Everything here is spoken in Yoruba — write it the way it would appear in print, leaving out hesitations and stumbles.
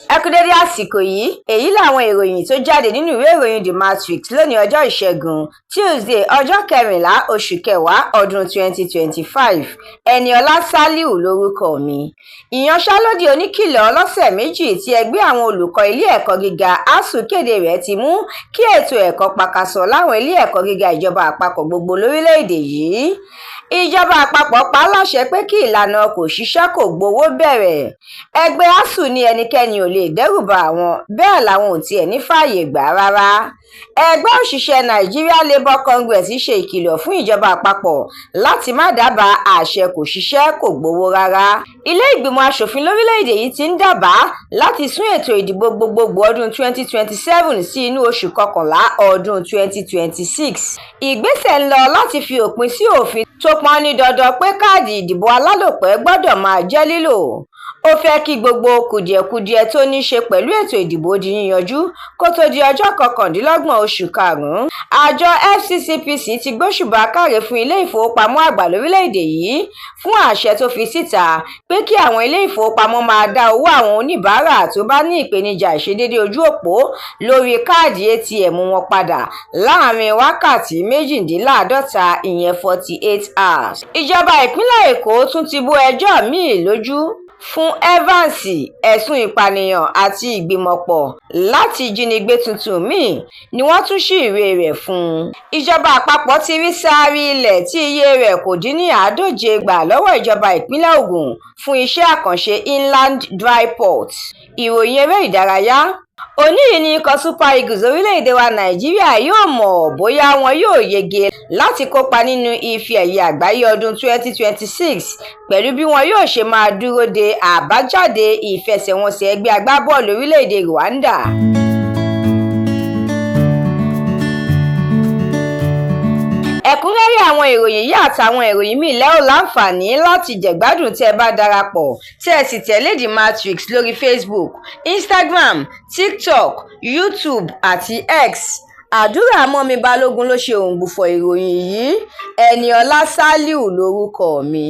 Ẹ kú dédé àsìkò yìí, èyí làwọn ìròyìn tó jáde nínú ìwé ìròyìn The Matrix lónìí ọjọ́ Ìṣẹ́gun Tuesday ọjọ́ 14 oṣù kẹwàá ọdún 2025. Ẹniọlá Sàlíù lórúkọ mi. Ìyanṣẹ́lódì oníkìlọ̀ ọlọ́sẹ̀ méjì tí ẹgbẹ́ àwọn olùkọ́ ilé ẹ̀kọ́ gíga ASUU kéde rẹ̀ ti mú kí ètò ẹ̀kọ́ pakasọ láwọn ilé ẹ̀kọ́ gíga ìjọba àpapọ̀ gbogbo lórílẹ̀-èdè yìí. Ìjọba àpapọ̀ pa á láṣẹ pé kí ìlànà kò ṣiṣẹ́ kò gbowó bẹ̀rẹ̀. Ẹgbẹ́ ASUU ní ẹnikẹ́ni ò lè dẹ́rùbà àwọn, bẹ́ẹ̀ làwọn ò tiẹ̀ ní fààyè gbà rárá. Ẹgbẹ́ òṣìṣẹ́ Nigeria Labour Congress ṣe ìkìlọ̀ fún ìjọba àpapọ̀ láti má dábàá àṣẹ kò ṣiṣẹ́ kò gbowó rárá. Ilé ìgbìmọ̀ aṣòfin lórílẹ̀‐èdè yìí ti ń dábàá láti sún ètò ìdìbò gbogbogbò ọdún 2027 sí inú oṣù kọkànlá ọdún 2026. Ìgbésẹ̀ ń lọ láti fi òpin sí òfin tó pọn ní dandan pé káàdì ìdìbò alálòpẹ́ gbọ́dọ̀ máa jẹ́ lílò. Ó fẹ́ kí gbogbo kùdìẹ̀kudiẹ tó ní ṣe pẹ̀lú ètò ìdìbò di yíyanjú kó tó di ọjọ́ 29 oṣù karùn-ún. Àjọ FCCPC ti gbóṣùbà káre fún ilé ìfowópamọ́ àgbà lórílẹ̀‐èdè yìí fún àṣẹ tó fi síta pé kí àwọn ilé ìfowópamọ́ máa dá owó àwọn oníbàárà tó bá ní ìpèníjà ìṣedéédé ojú òpó lórí káàdì ATM wọn padà láàrin wákàtí 48 ìyẹn 48 hours. Ìjọba ìpínlẹ̀ Èkó tún ti bú ẹjọ́ míì lójú fún Evans ẹ̀sùn ìpànìyàn àti ìgbìmọ̀pọ̀ láti jínigbé tuntun míì ni wọ́n tún ṣí ìwé rẹ̀ fún un. Ìjọba àpapọ̀ ti rí sáárì ilẹ̀ tí iye rẹ̀ kò dín ní 150 gbà lọ́wọ́ ìjọba ìpínlẹ̀ Ògùn fún iṣẹ́ àkànṣe Inland Dry Port. Ìròyìn eré ìdárayá. Òní yìí ni ikọ̀ Super Eagles orílẹ̀-èdè wa Nàìjíríà yóò mọ̀ bóyá wọn yóò yege láti kópa nínú ife ẹ̀yẹ àgbáyé ọdún 2026 pẹ̀lú bí wọn yóò ṣe máa dúró de àbájáde ìfẹsẹ̀wọnsẹ̀ ẹgbẹ́ agbábọ́ọ̀lù orílẹ̀-èdè Rwanda. Ẹ̀kúnrẹ́rẹ́ àwọn ìròyìn yìí àtàwọn ìròyìn míì lẹ́ ò láǹfààní láti jẹ̀gbádùn tí ẹ bá darapọ̀ tí ẹ sì tẹ̀lé The Matrix lórí Facebook, Instagram, TikTok, YouTube àti X. Àdúrà mọ́mi Balógun ló ṣe òǹgbùfọ̀ ìròyìn yìí. Ẹniọlá Sàlíù lórúkọ mi.